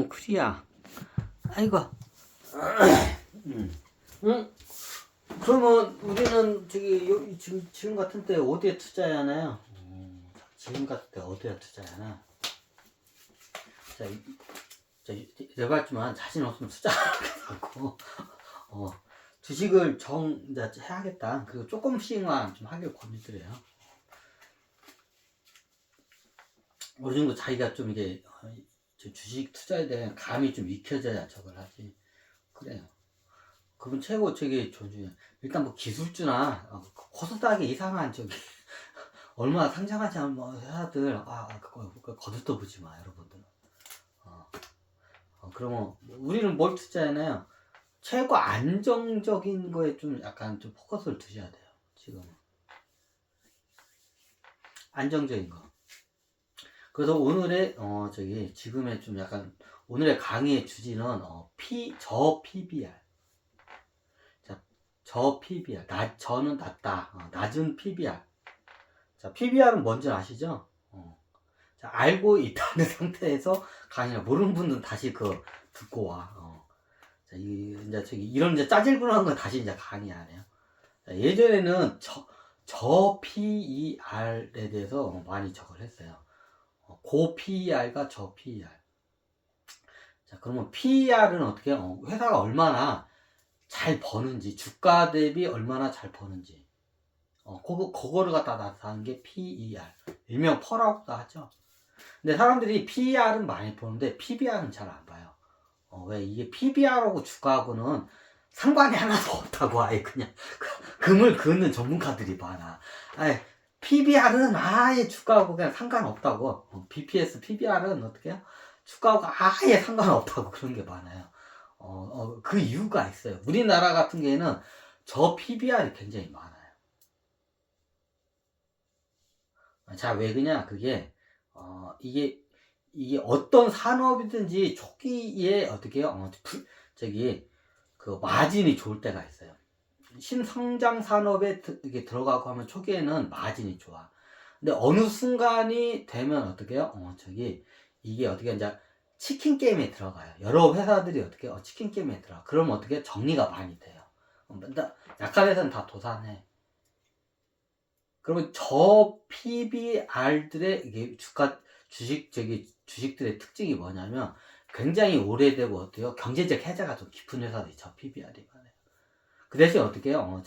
그래야. 아이고. 응? 그러면 우리는 지금 같은 때 어디에 투자해야 하나요? 지금 같은 때 어디에 투자해야 하나? 자, 내가 봤지만 자신 없으면 투자하고, 주식을 이제 해야겠다. 그리고 조금씩만 좀 하길 권유드려요. 어느 정도 자기가 좀 이게, 주식 투자에 대한 감이 좀 익혀져야 저걸 하지. 그래요. 그분 최고 존중해. 일단 뭐 기술주나 코스닥에 이상한 얼마 상장하지 않은 뭐 회사들 그거 거들떠 보지 마 여러분들. 그러면 우리는 뭘 투자하나요? 최고 안정적인 거에 좀 약간 좀 포커스를 두셔야 돼요. 지금은 안정적인 거. 그래서 오늘의 지금의 좀 약간 오늘의 강의의 주제는 저 PBR. 저 PBR, 저는 낮다, 낮은 PBR. 자, PBR은 뭔지 아시죠? 자, 알고 있다는 상태에서 강의를 모르는 분들은 다시 듣고 와. 자, 이런 짜질구나한 건 다시 이제 강의 안 해요. 자, 예전에는 저 PER에 대해서 많이 적을 했어요. 고 PER과 저 PER. 자, 그러면 PER은 어떻게 해요? 회사가 얼마나 잘 버는지, 주가 대비 얼마나 잘 버는지, 그거를 갖다 나타내는 게 PER, 일명 퍼라고도 하죠. 근데 사람들이 PER은 많이 보는데 PBR은 잘 안 봐요. 왜 이게 PBR하고 주가하고는 상관이 하나도 없다고. 아예 그냥 금을 긋는 전문가들이 많아. 아예 PBR은 아예 주가하고 그냥 상관없다고. BPS, PBR은 어떻게 해요? 주가하고 아예 상관없다고 그런 게 많아요. 그 이유가 있어요. 우리나라 같은 경우에는 저 PBR이 굉장히 많아요. 자, 왜 그냥 그게 이게 어떤 산업이든지 초기에 어떻게 해요? 그 마진이 좋을 때가 있어요. 신성장 산업에 이게 들어가고 하면 초기에는 마진이 좋아. 근데 어느 순간이 되면 어떻게 해요? 이게 어떻게 이제 치킨 게임에 들어가요. 여러 회사들이 어떻게 치킨 게임에 들어가. 그러면 어떻게 정리가 많이 돼요. 약한 회사는 다 도산해. 그러면 저 PBR들의 이게 주식들의 특징이 뭐냐면 굉장히 오래되고 어때요? 경제적 해자가 좀 깊은 회사들이 저 PBR이 많아요. 그 대신 어떻게 해요?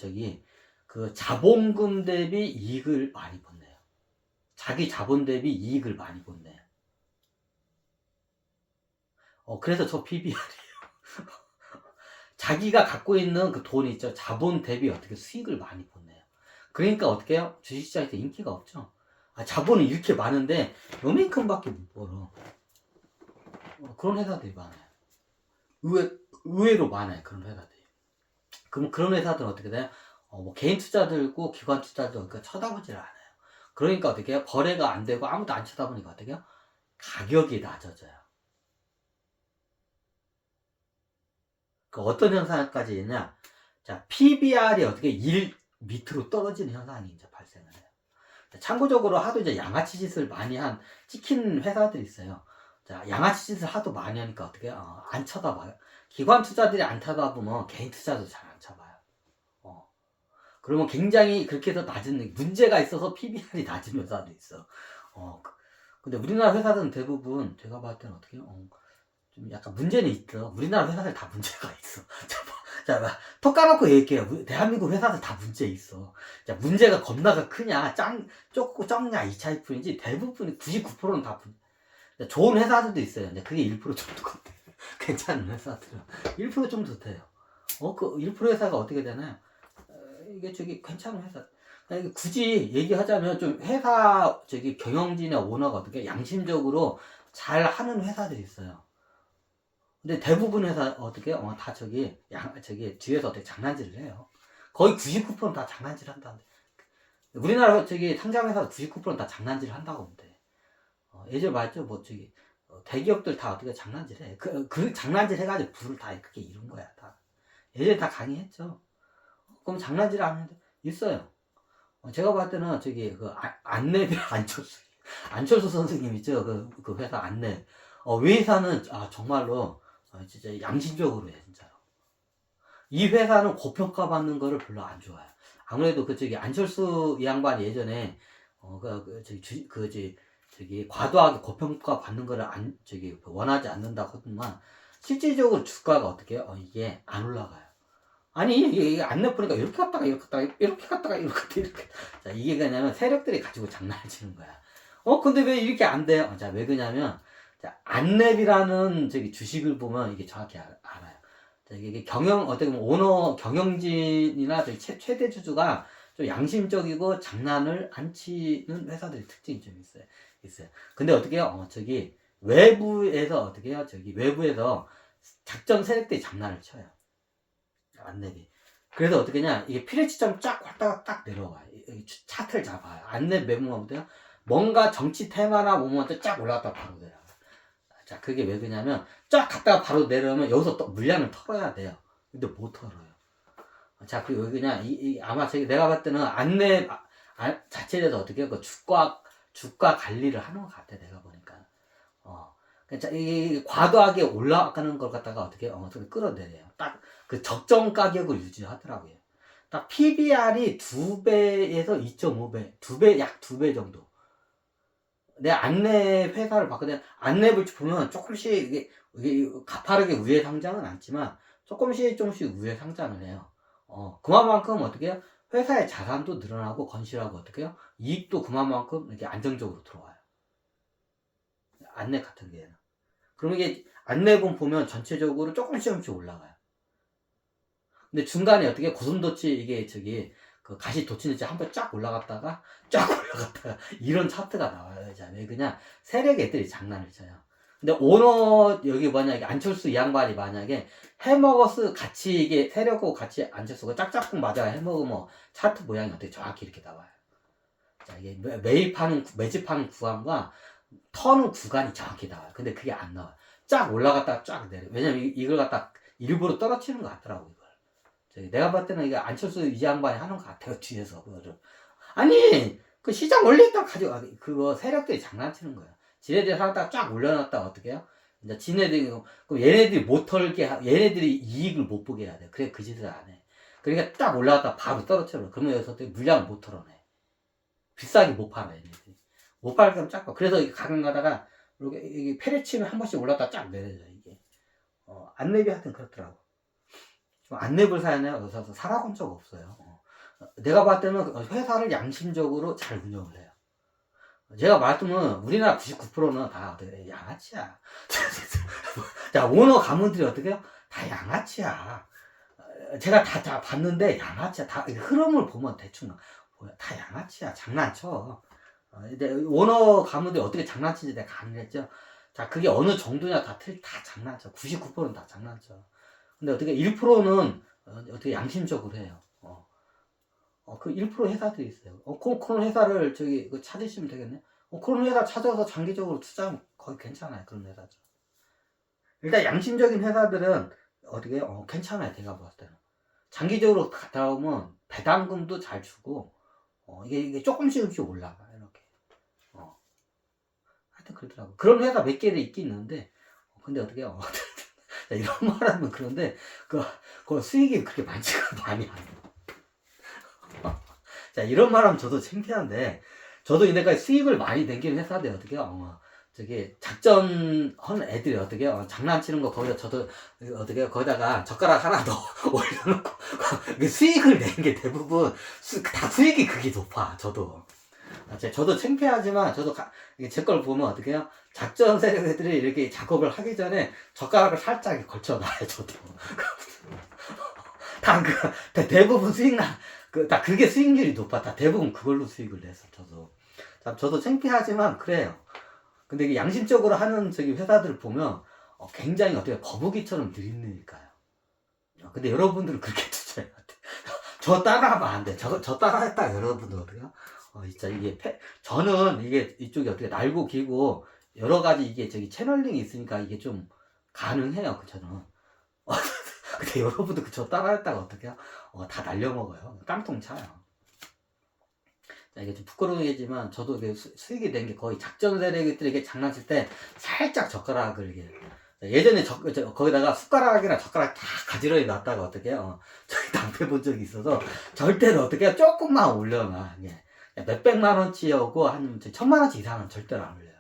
그 자본금 대비 이익을 많이 본대요. 자기 자본 대비 이익을 많이 본대요. 그래서 저 PBR이에요. 자기가 갖고 있는 그 돈이 있죠. 자본 대비 어떻게 수익을 많이 본대요. 그러니까 어떻게 해요? 주식시장에서 인기가 없죠. 자본이 이렇게 많은데 요만큼밖에 못 벌어. 그런 회사들이 많아요. 의외로 많아요. 그런 회사들이. 그럼 그런 회사들은 어떻게 돼요? 뭐 개인 투자들고 기관 투자들 쳐다보질 않아요. 그러니까 어떻게 해요? 거래가 안 되고 아무도 안 쳐다보니까 어떻게 해요? 가격이 낮아져요. 그 어떤 현상까지 있냐? 자, PBR이 어떻게 1 밑으로 떨어지는 현상이 이제 발생을 해요. 참고적으로 하도 이제 양아치 짓을 많이 찍힌 회사들이 있어요. 자, 양아치 짓을 하도 많이 하니까 어떻게 안 쳐다봐요. 기관 투자들이 안 쳐다보면 개인 투자도 잘 안 쳐봐요. 그러면 굉장히 그렇게 해서 낮은 문제가 있어서 PBR이 낮은 회사도 있어. 근데 우리나라 회사들은 대부분 제가 봤을 때는 어떻게 좀 약간 문제는 있어. 우리나라 회사들 다 문제가 있어. 자, 톡 까놓고 얘기해요. 대한민국 회사들 다 문제 있어. 자, 문제가 겁나가 크냐, 적냐, 이 차이 뿐이지, 대부분 99%는 다 좋은 회사들도 있어요. 근데 그게 1% 정도 같아요. 괜찮은 회사들은. 1% 정도 돼요. 그 1% 회사가 어떻게 되나요? 이게 괜찮은 회사. 그러니까 굳이 얘기하자면 좀 회사, 경영진이나 오너가 어떻게 양심적으로 잘 하는 회사들이 있어요. 근데 대부분 회사 어떻게 다 뒤에서 어떻게 장난질을 해요. 거의 99%는 다 장난질 한다는데. 우리나라 상장 회사 99%는 다 장난질을 한다고 보면 돼. 예전에 말했죠. 대기업들 다 어떻게 장난질해. 그 장난질 해가지고 부를 다 그렇게 이룬 거야. 다. 예전에 다 강의했죠. 그럼 장난질 안 하는데 있어요. 제가 봤을 때는 안내비 안철수 선생님 있죠. 그 회사 안내. 우리 회사는 정말로 진짜 양심적으로 해 진짜로. 이 회사는 고평가 받는 거를 별로 안 좋아해요. 아무래도 저기 안철수 이 양반이 예전에 저기 과도하게 고평가 받는 거를 저기 원하지 않는다고 하더만 실질적으로 주가가 어떻게 해요? 이게 안 올라가요. 아니 이게 안 내보니까 이렇게 갔다가 이렇게 갔다가 이렇게 갔다가 이렇게 갔다가 이렇게. 자, 이게 그냐면 세력들이 가지고 장난을 치는 거야. 근데 왜 이렇게 안 돼요? 자, 왜 그러냐면 자, 안랩이라는 저기 주식을 보면 이게 정확히 알아요. 자, 이게 어떻게 보면 오너 경영진이나 저기 최대 주주가 좀 양심적이고 장난을 안 치는 회사들의 특징이 좀 있어요. 근데 어떻게 해요? 저기 외부에서 어떻게 해요? 저기 외부에서 작전 세력들이 장난을 쳐요. 안랩이. 그래서 어떻게 냐 이게 피레치점 쫙 왔다가 딱 내려와요. 차트를 잡아요. 안랩 매물만 보세요. 뭔가 정치 테마나 모먼트 쫙 올라갔다 바로 내려와요. 자, 그게 왜 그러냐면 쫙 갔다가 바로 내려오면 여기서 또 물량을 털어야 돼요. 근데 못 털어요. 자, 그리고 그냥 아마 내가 봤을 때는 안랩 자체에 대해서 어떻게 그 주가 관리를 하는 것 같아 내가 보니까. 그러니까 이 과도하게 올라가는 걸 갖다가 어떻게 끌어내려요. 딱 그 적정 가격을 유지하더라고요. 딱 PBR이 2배에서 2.5배, 약 2배 정도. 내 안랩 회사를 봤거든. 안랩을 보면 조금씩 이게 가파르게 우회 상장은 않지만 조금씩 우회 상장을 해요. 그만큼 어떻게 해요? 회사의 자산도 늘어나고 건실하고 어떻게 해요? 이익도 그만큼 이렇게 안정적으로 들어와요. 안랩 같은 경우에는. 그럼 이게 안랩은 보면 전체적으로 조금씩 올라가요. 근데 중간에 어떻게 고슴도치 이게 그 가시 돋치는지 한번 쫙 올라갔다가 이런 차트가 나와요. 자, 왜 그냥 세력 애들이 장난을 쳐요. 근데 오너 여기 만약에 안철수 이 양반이 만약에 해먹어스 같이 이게 세력하고 같이 안철수가 짝짝꿍 맞아 해먹으면 차트 모양이 어떻게 정확히 이렇게 나와요. 자, 이게 매집하는 구간과 터는 구간이 정확히 나와요. 근데 그게 안 나와요. 쫙 올라갔다가 쫙 내려. 왜냐면 이걸 갖다 일부러 떨어뜨리는 것 같더라고, 이걸. 내가 봤을 때는 이게 안철수 이 양반이 하는 것 같아요, 뒤에서. 그거를. 아니, 그 시장 원래 있다 가져가. 그거 세력들이 장난치는 거야. 지네들이 하다가 쫙 올려놨다가 어떻게 해요? 이제 그럼 얘네들이 못 털게, 얘네들이 이익을 못 보게 해야 돼. 그래, 그 짓을 안 해. 그러니까 딱 올라갔다 바로 떨어뜨려. 그러면 여기서 물량을 못 털어내. 비싸게 못 팔아, 얘네들이. 못 팔면 쫙. 그래서 가끔 가다가, 이렇게 페레치면 한 번씩 올랐다 쫙 내려져, 이게. 안랩이 하여튼 그렇더라고. 좀 안랩을 사야 해요. 여기서 살아본 적 없어요. 내가 봤을 때는 회사를 양심적으로 잘 운영을 해요. 제가 말했으면 우리나라 99%는 다 양아치야. 자, 오너 가문들이 어떻게 해요? 다 양아치야. 제가 다 봤는데 양아치야. 다 흐름을 보면 대충 다 양아치야. 장난쳐. 근데 오너 가문들이 어떻게 장난치는지 내가 가능했죠. 자, 그게 어느 정도냐 다 장난쳐. 99%는 다 장난쳐. 근데 어떻게 1%는 어떻게 양심적으로 해요. 그 1% 회사들이 있어요. 그런 회사를 찾으시면 되겠네. 그런 회사 찾아서 장기적으로 투자하면 거의 괜찮아요. 그런 회사죠. 일단 양심적인 회사들은 어떻게 괜찮아요. 제가 봤을 때는. 장기적으로 갔다 오면 배당금도 잘 주고 이게 조금씩 올라가 이렇게. 하여튼 그러더라고. 그런 회사 몇 개를 있긴 있는데 근데 어떻게 이런 말하면 그런데 그 수익이 그렇게 많이 안 해요. 자, 이런 말하면 저도 창피한데, 저도 이제까지 수익을 많이 낸긴 회사들 어떻게 작전 하는 애들이 어떻게 장난치는 거 거기다 저도 어떻게 거기다가 젓가락 하나 더 올려놓고 수익을 낸 게 대부분 다 수익이 그게 높아. 저도 창피하지만 저도 제 걸 보면 어떻게 해요? 작전 세력 애들이 이렇게 작업을 하기 전에 젓가락을 살짝 걸쳐놔요. 저도 대부분 그게 수익률이 높아. 다 대부분 그걸로 수익을 내서 저도 창피하지만 그래요. 근데 이게 양심적으로 하는 회사들을 보면 굉장히 어떻게 거북이처럼 느리니까요. 근데 여러분들은 그렇게 투자해야 돼. 저 따라하면 안 돼. 저 따라했다 여러분들 어떡해요? 진짜 저는 이쪽이 어떻게 날고 길고 여러 가지 이게 채널링이 있으니까 이게 좀 가능해요. 저는. 근데 여러분들 저 따라했다가 어떡해요? 다 날려먹어요. 깡통 차요. 자, 이게 좀 부끄러우겠지만 저도 수익이 된 게 거의 작전 세력들에게 장난칠 때 살짝 젓가락을 이게 예전에 거기다가 숟가락이랑 젓가락 다 가지런히 놨다가 어떻게 저기 낭패 본 적이 있어서 절대로 어떻게 조금만 올려놔. 예. 몇백만 원치여고 한 1000만 원치 이상은 절대로 안 올려요.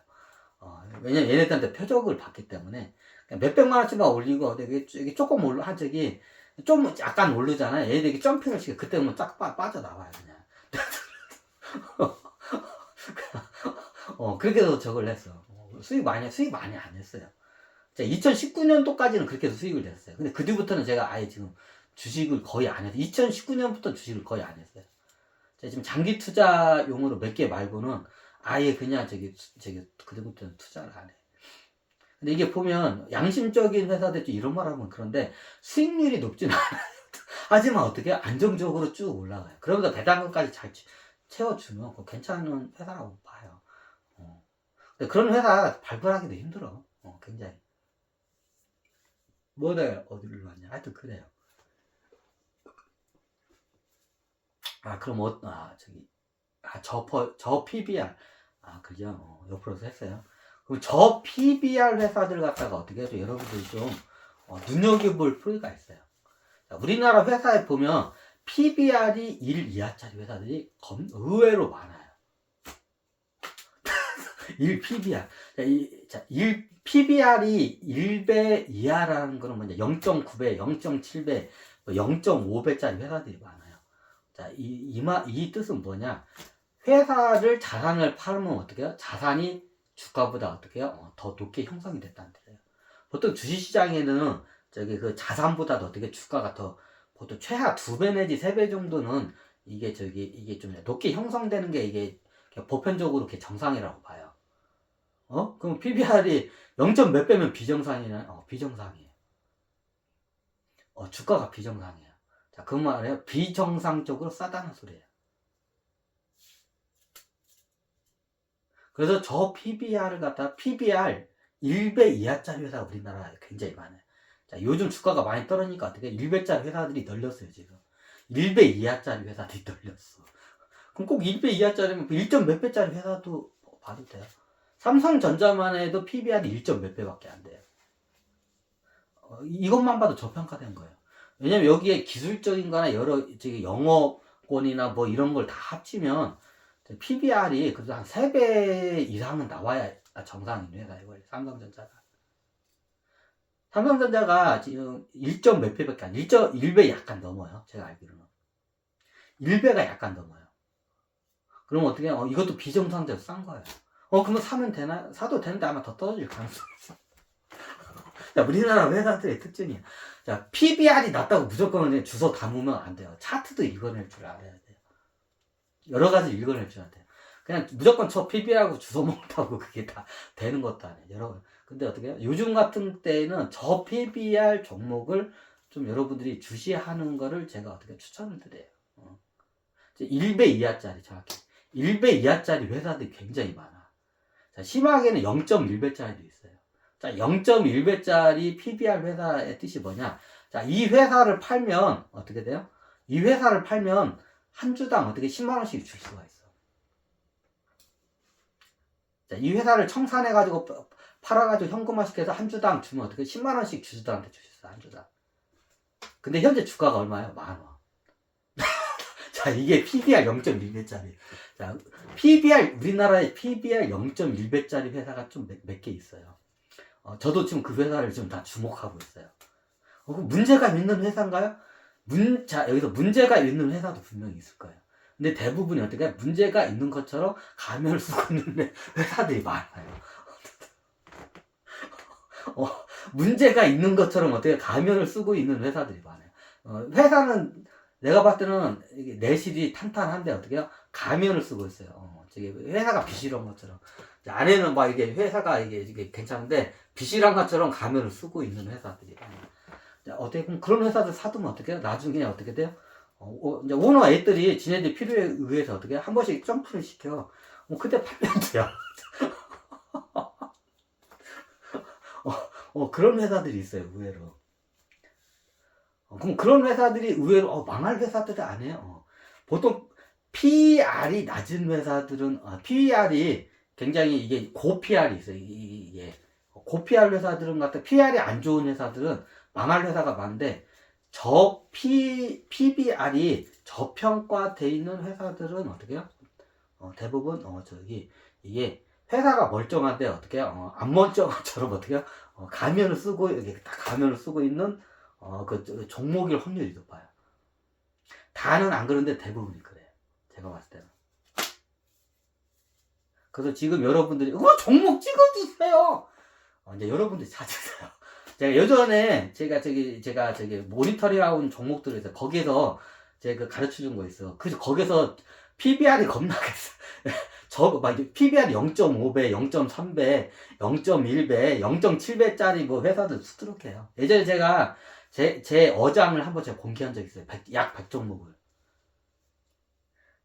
왜냐면 얘네들한테 표적을 받기 때문에 몇백만 원치만 올리고 이게 조금 한 적이 좀 약간 오르잖아요. 얘네들이 점핑을 시켜 그때 보면 쫙 빠져나와요 그냥. 그렇게 해서 저걸 했어. 수익 많이 안 했어요. 2019년도까지는 그렇게 해서 수익을 냈어요. 근데 그 뒤부터는 제가 아예 지금 주식을 거의 안 해서 2019년부터 주식을 거의 안 했어요. 제가 지금 장기 투자용으로 몇 개 말고는 아예 그냥 그 뒤부터는 투자를 안 해. 근데 이게 보면 양심적인 회사들 이런 말 하면 그런데 수익률이 높진 않아요. 하지만 어떻게 안정적으로 쭉 올라가요. 그러면서 배당금까지 잘 채워주면 괜찮은 회사라고 봐요. 근데 그런 회사 발굴하기도 힘들어. 굉장히. 뭐다 어디를 왔냐. 하여튼 그래요. 그럼 저 PBR. 그죠? 옆으로서 했어요. 그럼 저 PBR 회사들 갖다가 어떻게 해서 여러분들이 좀 눈여겨볼 필요가 있어요. 자, 우리나라 회사에 보면 PBR이 1 이하짜리 회사들이 의외로 많아요. 1 PBR. 자, 1 PBR이 1배 이하라는 거는 뭐냐? 0.9배, 0.7배, 0.5배짜리 회사들이 많아요. 자, 이 뜻은 뭐냐? 회사를 자산을 팔면 어떻게 해요? 자산이 주가보다 어떻게 해요? 더 높게 형성이 됐다는 뜻이에요. 보통 주식시장에는 그 자산보다도 어떻게 주가가 더 보통 최하 2배 내지 3배 정도는 이게 좀 높게 형성되는 게 이게 보편적으로 정상이라고 봐요. 그럼 PBR이 0. 몇 배면 비정상이냐? 비정상이에요. 주가가 비정상이에요. 자, 그 말이에요. 비정상적으로 싸다는 소리예요. 그래서 저 PBR을 갖다 PBR 1배 이하짜리 회사가 우리나라에 굉장히 많아요. 자, 요즘 주가가 많이 떨어지니까 어떻게 1배짜리 회사들이 널렸어요, 지금. 1배 이하짜리 회사들이 널렸어. 그럼 꼭 1배 이하짜리면 1. 몇 배짜리 회사도 봐도 돼요. 삼성전자만 해도 PBR이 1. 몇 배밖에 안 돼요. 이것만 봐도 저평가된 거예요. 왜냐면 여기에 기술적인 거나 여러 영업권이나 뭐 이런 걸 다 합치면 PBR이 그래도 한 3배 이상은 나와야 정상인 회사예요. 삼성전자가. 삼성전자가 지금 1. 몇 배밖에 안, 1배 약간 넘어요. 제가 알기로는. 1배가 약간 넘어요. 그럼 어떻게, 이것도 비정상적으로 싼 거예요. 그러면 사면 되나? 사도 되는데 아마 더 떨어질 가능성이 있어. 자, 우리나라 회사들의 특징이야. 자, PBR이 낮다고 무조건 주소 담으면 안 돼요. 차트도 읽어낼 줄 알아야 돼요. 여러 가지 읽어낼 줄 알아야 돼요. 그냥 무조건 저 PBR하고 주소 못하고 그게 다 되는 것도 아니에요. 근데 어떻게 해요? 요즘 같은 때는 저 PBR 종목을 좀 여러분들이 주시하는 거를 제가 어떻게 추천을 드려요. 1배 이하짜리 정확히. 1배 이하짜리 회사들이 굉장히 많아. 자, 심하게는 0.1배짜리도 있어요. 자, 0.1배짜리 PBR 회사의 뜻이 뭐냐? 자, 이 회사를 팔면 어떻게 돼요? 이 회사를 팔면 한 주당 어떻게 10만원씩 줄 수가 있어. 자, 이 회사를 청산해가지고 팔아가지고 현금화시켜서 한 주당 주면 어떻게 10만원씩 주주들한테 줄 수 있어, 한 주당. 근데 현재 주가가 얼마예요? 10,000원. 자, 이게 PBR 0.1배짜리. 자, 우리나라에 PBR 0.1배짜리 회사가 좀 몇 개 있어요. 저도 지금 그 회사를 지금 다 주목하고 있어요. 문제가 있는 회사인가요? 여기서 문제가 있는 회사도 분명히 있을 거예요. 근데 대부분이 어떻게 문제가 있는 것처럼 가면을 쓰고 있는 회사들이 많아요. 문제가 있는 것처럼 어떻게 가면을 쓰고 있는 회사들이 많아요. 회사는 내가 봤을 때는 내실이 탄탄한데 어떻게 해요? 가면을 쓰고 있어요. 회사가 비실한 것처럼. 안에는 막 이게 회사가 이게 괜찮은데 비실한 것처럼 가면을 쓰고 있는 회사들이 많아요. 어떻게 보면 그런 회사들 사두면 어떻게 해요? 나중에 어떻게 돼요? 이제 오너 애들이 지네들 필요에 의해서 어떻게 한 번씩 점프를 시켜. 그때 팔면 돼요. 그런 회사들이 있어요, 의외로. 그럼 그런 회사들이 의외로 망할 회사들이 아니에요. 보통 PER이 낮은 회사들은, PER이 굉장히 이게 고 PR이 있어요. 이게. 고 PR 회사들은 같은 PR이 안 좋은 회사들은 망할 회사가 많은데, PBR이 저평가돼 있는 회사들은 어떻게 해요? 대부분, 이게 회사가 멀쩡한데 어떻게 해요? 안 멀쩡한 것처럼 어떻게 해요? 가면을 쓰고, 이렇게 딱 가면을 쓰고 있는, 종목일 확률이 높아요. 다는 안 그런데 대부분이 그래요. 제가 봤을 때는. 그래서 지금 여러분들이, 종목 찍어주세요! 이제 여러분들이 찾으세요. 제가 예전에, 제가 모니터링하고 있는 종목들을 해서, 거기에서 제가 가르쳐 준 거 있어. 그래서 거기서 PBR이 겁나겠어. PBR이 0.5배, 0.3배, 0.1배, 0.7배짜리 뭐 회사들 수두룩해요. 예전에 제가 제 어장을 한번 제가 공개한 적 있어요. 약 100종목을.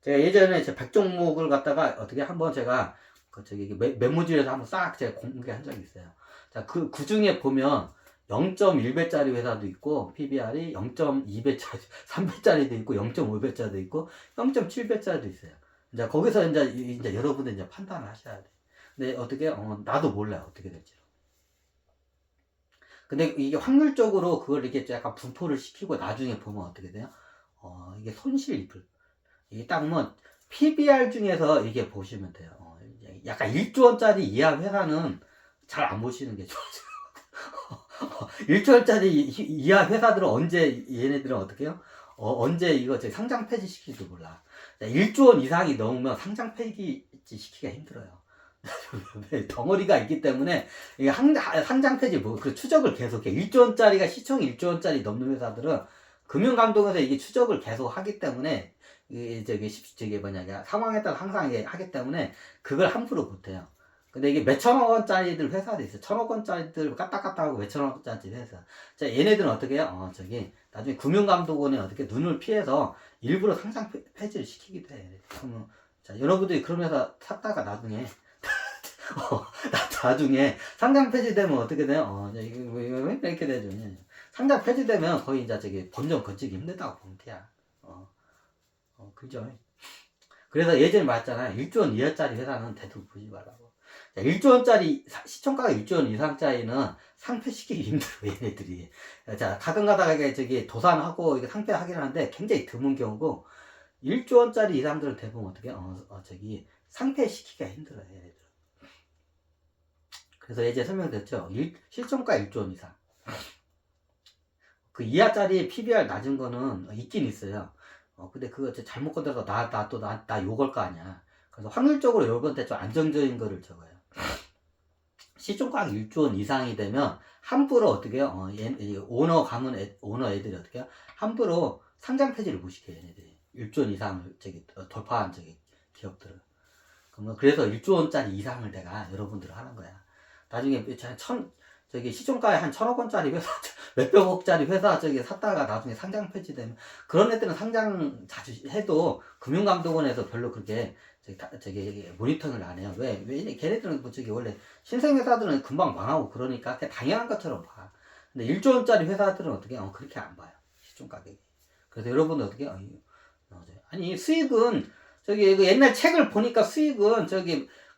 제가 예전에 제 100종목을 갖다가 어떻게 한번 제가 메모지에서 한번 싹 제가 공개한 적이 있어요. 자, 그 중에 보면 0.1배짜리 회사도 있고, PBR이 0.2배짜리, 3배짜리도 있고, 0.5배짜리도 있고, 0.7배짜리도 있어요. 이제 거기서 이제 여러분들 이제 판단을 하셔야 돼. 근데 어떻게, 나도 몰라요. 어떻게 될지. 근데 이게 확률적으로 그걸 이렇게 약간 분포를 시키고 나중에 보면 어떻게 돼요? 이게 손실 입을. 이게 딱 뭐, PBR 중에서 이게 보시면 돼요. 약간 1조 원짜리 이하 회사는 잘 안 보시는 게 좋죠. 1조 원짜리 이하 회사들은 얘네들은 어떻게 해요? 언제 이거 상장 폐지 시킬지도 몰라. 1조 원 이상이 넘으면 상장 폐지 시키기가 힘들어요. 덩어리가 있기 때문에 이게 상장 폐지 그 추적을 계속해. 1조 원짜리가 시총 1조 원짜리 넘는 회사들은 금융감독원에서 이게 추적을 계속 하기 때문에 상황에 따라 항상 하기 때문에 그걸 함부로 못해요. 근데 이게 몇천억 원짜리들 회사도 있어요. 천억 원짜리들 까딱까딱하고 몇천억 원짜리 회사. 자, 얘네들은 어떻게 해요? 나중에 금융감독원에 어떻게 눈을 피해서 일부러 상장 폐지를 시키기도 해. 그러면, 자, 여러분들이 그런 회사 샀다가 나중에, 나중에 상장 폐지되면 어떻게 돼요? 이게 왜 이렇게 되죠? 상장 폐지되면 거의 이제 본전 건지기 힘들다고 보면 돼요. 그죠? 그래서 예전에 말했잖아요. 1조 원 이하짜리 회사는 대두고 보지 말라고. 1조 원짜리, 시총가가 1조 원 이상짜리는 상폐시키기 힘들어, 얘네들이. 자, 가끔 가다가 도산하고 상폐하긴 하는데 굉장히 드문 경우고, 1조 원짜리 이상들은 대부분 어떻게, 상폐시키기가 힘들어요, 얘네들. 그래서 예전에 설명드렸죠. 실종가 1조 원 이상. 그 이하짜리 PBR 낮은 거는 있긴 있어요. 근데 그거 잘못 건드려서 나 욕할 거 아니야. 그래서 확률적으로 요번에 좀 안정적인 거를 적어요. 시총가가 1조 원 이상이 되면 함부로 어떻게 해요? 오너 애들이 어떻게 해요? 함부로 상장 폐지를 못 시켜요, 얘네들이. 1조 원 이상을 돌파한 기업들은. 그래서 1조 원짜리 이상을 내가 여러분들 하는 거야. 나중에 시총가에 한 1,000억 원짜리 회사, 몇백억짜리 회사 샀다가 나중에 상장 폐지되면, 그런 애들은 상장 자주 해도 금융감독원에서 별로 그렇게 모니터링을 안 해요. 왜? 걔네들은 원래 신생회사들은 금방 망하고 그러니까 그냥 당연한 것처럼 봐. 근데 1조 원짜리 회사들은 어떻게, 그렇게 안 봐요. 시총 가격이. 그래서 여러분들 어떻게, 아니, 수익은, 옛날 책을 보니까 수익은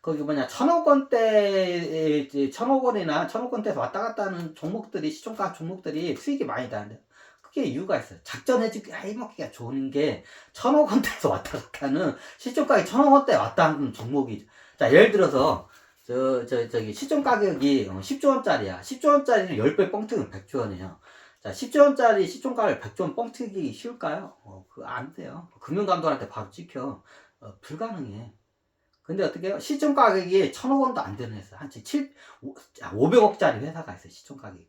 거기 1,000억 원대, 1,000억 원이나 1,000억 원대에서 왔다 갔다 하는 종목들이, 시총가 종목들이 수익이 많이 나는데, 그게 이유가 있어요. 해먹기가 좋은 게, 1,000억 원대에서 왔다 갔다 하는, 시총가격이 1,000억 원대에 왔다 하는 종목이. 자, 예를 들어서, 시총 가격이 10조 원짜리야. 10조 원짜리를 10배 뻥튀기면 100조 원이에요. 자, 10조 원짜리 시총가를 100조 원 뻥튀기 쉬울까요? 안 돼요. 금융감독한테 바로 찍혀. 불가능해. 근데 어떻게 해요? 시총 가격이 1,000억 원도 안 되는 회사. 500억짜리 회사가 있어요, 시총 가격이.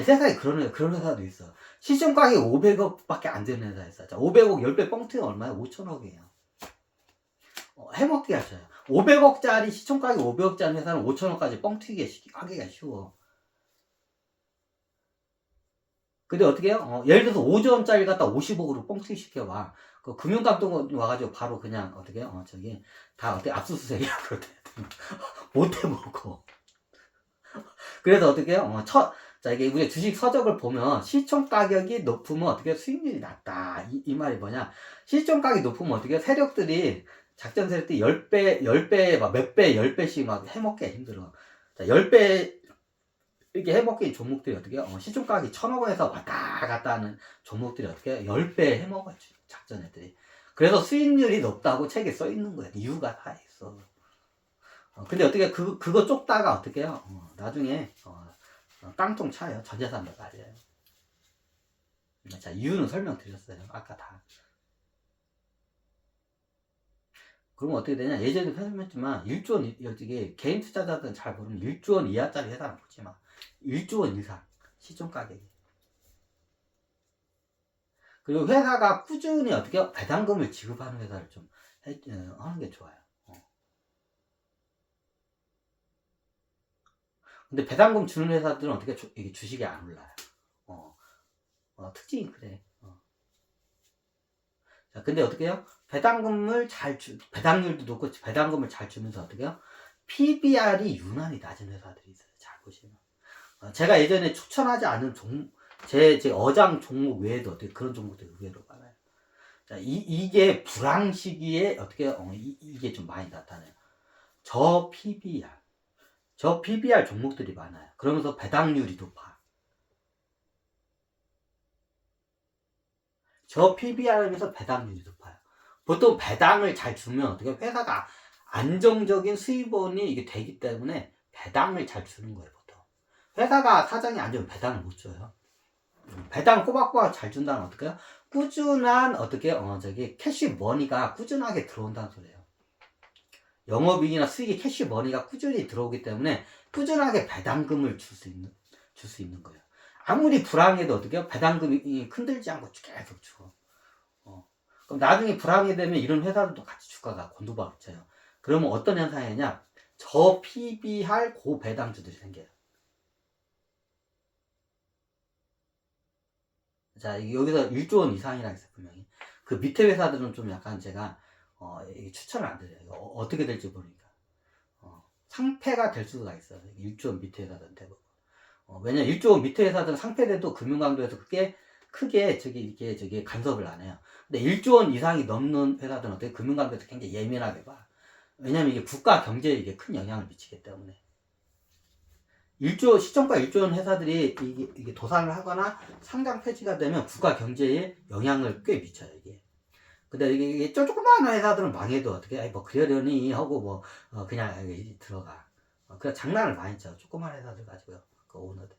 세상에 그런 회사도 있어. 시총 가격이 500억밖에 안 되는 회사 있어. 자, 500억 10배 뻥튀기는 얼마야? 5,000억이에요. 해먹기 하셔요. 500억짜리 시총 가격 500억짜리 회사는 5,000억까지 뻥튀기 하기가 쉬워. 근데 어떻게 해요? 예를 들어서 5조 원짜리 갖다 50억으로 뻥튀기 시켜봐. 그 금융감독원 와가지고 바로 그냥 어떻게 해요? 다 어떻게 압수수색이라고 못 해먹고. 그래서 어떻게 해요? 자, 이게 우리가 주식 서적을 보면 시총 가격이 높으면 어떻게 수익률이 낮다. 이 말이 뭐냐. 시총 가격이 높으면 어떻게 세력들이, 작전 세력들이 10배, 막 몇 배, 10배씩 막 해먹기 힘들어. 자, 10배, 이렇게 해먹기 종목들이 어떻게, 시총 가격이 1,000억 원에서 왔다 갔다 하는 종목들이 어떻게 10배 해먹어, 작전 애들이. 그래서 수익률이 높다고 책에 써 있는 거야. 이유가 다 있어. 근데 어떻게 그거 쫓다가 어떻게 해요? 나중에, 깡통 차요. 전재산도 날려요. 자, 이유는 설명드렸어요. 아까 다. 그러면 어떻게 되냐? 예전에 설명했지만 1조 원, 이게 개인 투자자들은 잘 모르면 1조 원 이하짜리 회사는 보지 마. 1조 원 이상 시총 가격이. 그리고 회사가 꾸준히 어떻게 배당금을 지급하는 회사를 좀 하는 게 좋아요. 근데 배당금 주는 회사들은 어떻게 이게 주식이 안 올라요. 특징이 그래. 자, 근데 어떻게 해요? 배당금을 배당률도 높고 배당금을 잘 주면서 어떻게 해요? PBR이 유난히 낮은 회사들이 있어요. 잘 보시면. 제가 예전에 추천하지 않은 제 어장 종목 외에도 어떻게 그런 종목들이 의외로 많아요. 자, 이게 불황 시기에 어떻게, 이게 좀 많이 나타나요. 저 PBR 종목들이 많아요. 그러면서 배당률이 높아. 저 PBR에서 배당률이 높아요. 보통 배당을 잘 주면 어떻게 회사가 안정적인 수입원이 이게 되기 때문에 배당을 잘 주는 거예요, 보통. 회사가 사장이 안 좋으면 배당을 못 줘요. 배당 꼬박꼬박 잘 준다면 어떻게 해요? 꾸준한 어떻게 캐시머니가 꾸준하게 들어온다는 소리예요. 영업이익이나 수익이 캐시머니가 꾸준히 들어오기 때문에 꾸준하게 배당금을 줄 수 있는 거예요. 아무리 불황해도 어떻게 해요? 배당금이 흔들지 않고 계속 줘. 그럼 나중에 불황이 되면 이런 회사들도 같이 주가가 곤두박질쳐요. 그러면 어떤 현상이냐? 저 PBR 고배당주들이 생겨요. 자, 여기서 1조 원 이상이라 했어요, 분명히. 그 밑에 회사들은 좀 약간 제가, 추천을 안 드려요. 어떻게 될지 모르니까. 상패가 될 수가 있어요. 1조 원 밑에 회사들은 대부분. 왜냐면 1조 원 밑에 회사들은 상패돼도 금융강도에서 크게 이렇게 간섭을 안 해요. 근데 1조 원 이상이 넘는 회사들은 어떻게 금융강도에서 굉장히 예민하게 봐. 왜냐면 이게 국가 경제에 이게 큰 영향을 미치기 때문에. 시총가 1조 원 회사들이 이게 도산을 하거나 상장 폐지가 되면 국가 경제에 영향을 꽤 미쳐요, 이게. 근데 이게 조그마한 회사들은 망해도 어떻게, 뭐, 그러려니 하고 뭐, 그냥 들어가. 그냥 장난을 많이 쳐. 조그마한 회사들 가지고요. 그 오너들.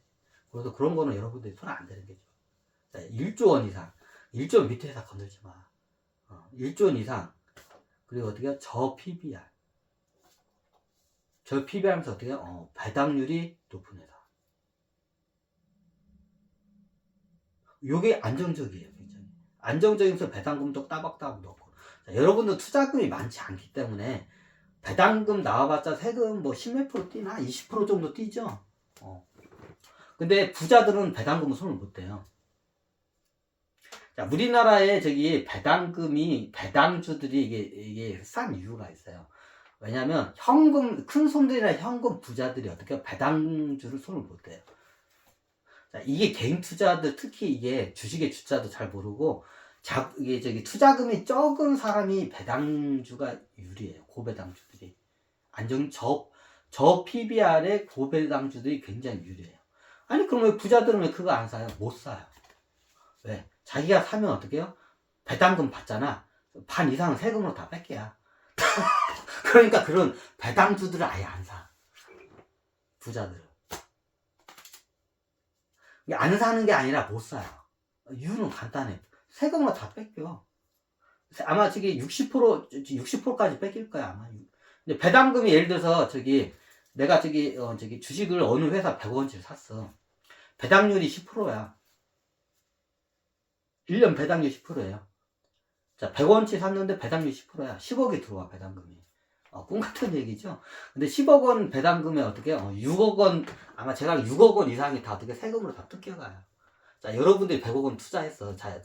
그래서 그런 거는 여러분들이 손 안 대는 게 좋아. 1조 원 이상. 1조 원 밑에 회사 건들지 마. 1조 원 이상. 그리고 어떻게, 저 PBR. 저 PBR 하면서 어떻게, 배당률이 높은 회사. 요게 안정적이에요, 굉장히. 안정적이면서 배당금도 따박따박 넣고. 자, 여러분들 투자금이 많지 않기 때문에 배당금 나와봤자 세금 뭐 10몇 프로 뛰나? 20% 정도 뛰죠? 근데 부자들은 배당금은 손을 못 대요. 자, 우리나라에 배당주들이 이게 싼 이유가 있어요. 왜냐면 큰 손들이나 현금 부자들이 어떻게 배당주를 손을 못 대요. 자, 이게 개인 투자들, 특히 이게 주식의 주자도 잘 모르고, 이게 투자금이 적은 사람이 배당주가 유리해요. 고배당주들이. 저 PBR의 고배당주들이 굉장히 유리해요. 아니, 그럼 왜 부자들은 왜 그거 안 사요? 못 사요. 왜? 자기가 사면 어떻게 해요? 배당금 받잖아. 반 이상은 세금으로 다 뺏겨야. 그러니까 그런 배당주들을 아예 안 사. 부자들은. 안 사는 게 아니라 못 사요. 이유는 간단해. 세금으로 다 뺏겨. 아마 60%까지 뺏길 거야, 아마. 근데 배당금이 예를 들어서 내가 주식을 어느 회사 100원치를 샀어. 배당률이 10%야. 1년 배당률 10%예요. 자, 100원치 샀는데 배당률 10%야. 10억이 들어와, 배당금이. 꿈 같은 얘기죠. 근데 10억 원 배당금에 어떻게, 6억 원, 아마 제가 6억 원 이상이 다 어떻게 세금으로 다 뜯겨가요. 자, 여러분들이 100억 원 투자했어. 자,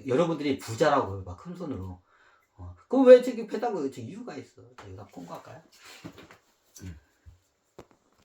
여러분들이 부자라고 막 큰 손으로. 그럼 왜 배당금, 이유가 있어. 저희가 공부할까요?